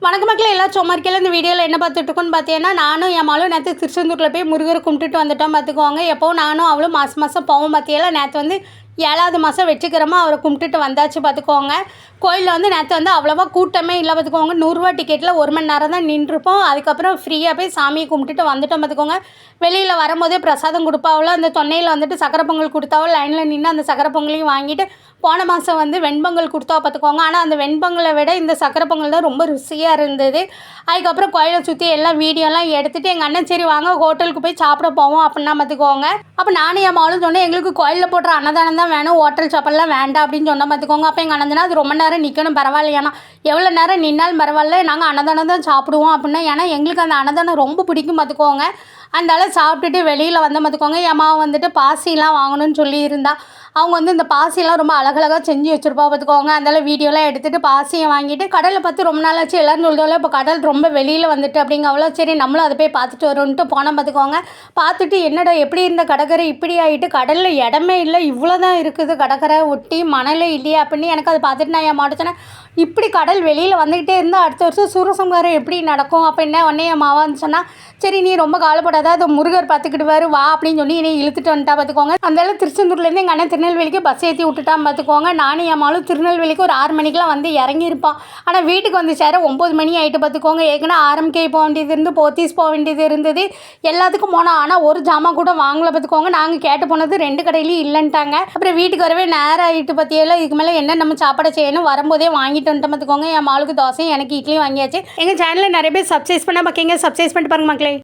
வணக்கம் மக்களே, எல்லாம் சும்மா இருக்கையில் இந்த வீடியோவில் என்ன பார்த்துட்ருக்கோன்னு பார்த்தீங்கன்னா, நானும் என் மாலும் நேற்று திருச்செந்தூரில் போய் முருகரை கும்பிட்டுட்டு வந்துட்டோம் பார்த்துக்குவாங்க. எப்போவும் நானும் அவளும் மாதம் மாதம் போவோம் பார்த்தியெல்லாம். நேற்று வந்து 7வது மாதம் வெற்றிகரமாக அவரை கும்பிட்டுட்டு வந்தாச்சு பார்த்துக்கோங்க. கோயிலில் வந்து நேற்று வந்து அவ்வளோவா கூட்டமே இல்லை பார்த்துக்கோங்க. 100 டிக்கெட்டில் 1 மணி நேரம் தான் நின்றுப்போம். அதுக்கப்புறம் ஃப்ரீயாக போய் சாமியை கும்பிட்டுட்டு வந்துட்டோம் பார்த்துக்கோங்க. வெளியில் வரும்போதே பிரசாதம் கொடுப்பாவில் அந்த தொன்னையில் வந்துட்டு சக்கரை பொங்கல் கொடுத்தாவும் லைனில் நின்று அந்த சக்கரை பொங்கலையும் வாங்கிட்டு போன மாதம் வந்து வெண்பொங்கல் கொடுத்தா பார்த்துக்கோங்க. ஆனால் அந்த வெண்பொங்கலை விட இந்த சக்கரை பொங்கல் தான் ரொம்ப ருசியாக இருந்தது. அதுக்கப்புறம் கோயிலை சுற்றி எல்லாம் வீடியோலாம் எடுத்துகிட்டு எங்கள் அண்ணன் சரி வாங்க ஹோட்டலுக்கு போய் சாப்பிட போவோம் அப்படின்னா பார்த்துக்கோங்க. அப்போ நானும் என் மாலும் சொன்னேன், எங்களுக்கு கோயிலில் போடுற அன்னதானம் தான் வேணும், ஹோட்டல் சாப்பாடுலாம் வேண்டாம் அப்படின்னு சொன்னால் பார்த்துக்கோங்க. அப்போ எங்கள் அண்ணன் அது ரொம்ப நேரம் நிற்கணும் பரவாயில்லையானா, எவ்வளோ நேரம் நின்னாலும் பரவாயில்ல, நாங்கள் அன்னதானம் தான் சாப்பிடுவோம் அப்படின்னா. ஏன்னா எங்களுக்கு அந்த அன்னதானம் ரொம்ப பிடிக்கும் பார்த்துக்கோங்க. அதனால சாப்பிட்டுட்டு வெளியில் வந்த பார்த்துக்கோங்க. என் மாவு வந்துட்டு பாசிலாம் வாங்கணும்னு சொல்லி இருந்தா. அவங்க வந்து இந்த பாசியெல்லாம் ரொம்ப அழகழகாக செஞ்சு வச்சுருப்பா பார்த்துக்கோங்க. அதனால வீடியோலாம் எடுத்துகிட்டு பாசியை வாங்கிட்டு கடலை பார்த்து ரொம்ப நாளாச்சு எல்லோரும் சொல்கிறோம்ல, இப்போ கடல் ரொம்ப வெளியில் வந்துட்டு அப்படிங்கவ்வளோ சரி நம்மளும் அதை போய் பார்த்துட்டு வரோன்ட்டு போனோம் பார்த்துக்கோங்க. பார்த்துட்டு என்னடா எப்படி இருந்த கடற்கரை இப்படி ஆகிட்டு, கடலில் இடமே இல்லை, இவ்வளோ தான் இருக்குது கடற்கரை ஒட்டி மணலே இல்லையா அப்படின்னு எனக்கு அதை பார்த்துட்டு நான் என் மாட்டேன். இப்படி கடல் வெளியில் வந்துக்கிட்டே இருந்தால் அடுத்த வருஷம் சூரசம்ஹாரம் எப்படி நடக்கும் அப்போ என்ன உடனே என் மாவான்னு சொன்னால், சரி நீ ரொம்ப காலப்படாத, அது முருகர் பார்த்துக்கிடுவாரு வா அப்படின்னு சொல்லி என்னை இழுத்துட்டு வந்துட்டா பார்த்துக்கோங்க. அந்தால திருச்செந்தூர்லேருந்து எங்கள் அண்ணன் திருநெல்வேலிக்கு பஸ் ஏற்றி விட்டுட்டான் பார்த்துக்கோங்க. நானும் என் மாலும் திருநெல்வேலிக்கு ஒரு 6 மணிக்கெலாம் வந்து இறங்கியிருப்பான். ஆனால் வீட்டுக்கு வந்து சேர 9 மணி ஆகிட்டு பார்த்துக்கோங்க. ஏற்கனவே ஆர்எம்கே போக வேண்டியது இருந்து போத்தீஸ் போக வேண்டியது இருந்தது, எல்லாத்துக்கும் போனோம். ஆனால் ஒரு ஜாமான் கூட வாங்கலை பார்த்துக்கோங்க. நாங்கள் கேட்டு போனது 2 கடையிலையும் இல்லைன்ட்டாங்க. அப்புறம் வீட்டுக்கு வரவே நேரம் ஆகிட்டு பார்த்தியெல்லாம். இதுக்கு மேலே என்ன நம்ம சாப்பாடை செய்யணும், வரும்போதே வாங்கிட்டு வந்துட்டு பார்த்துக்கோங்க. என் மாலுக்கு தோசையும் எனக்கு இட்லியும் வாங்கியாச்சு. எங்கள் சேனலில் நிறைய பேர் சப்ஸ்கிரைப் பண்ணால் பார்க்கிங்க, சப்ஸ்கிரைப் பண்ணிட்டு பாருங்க மக்களே.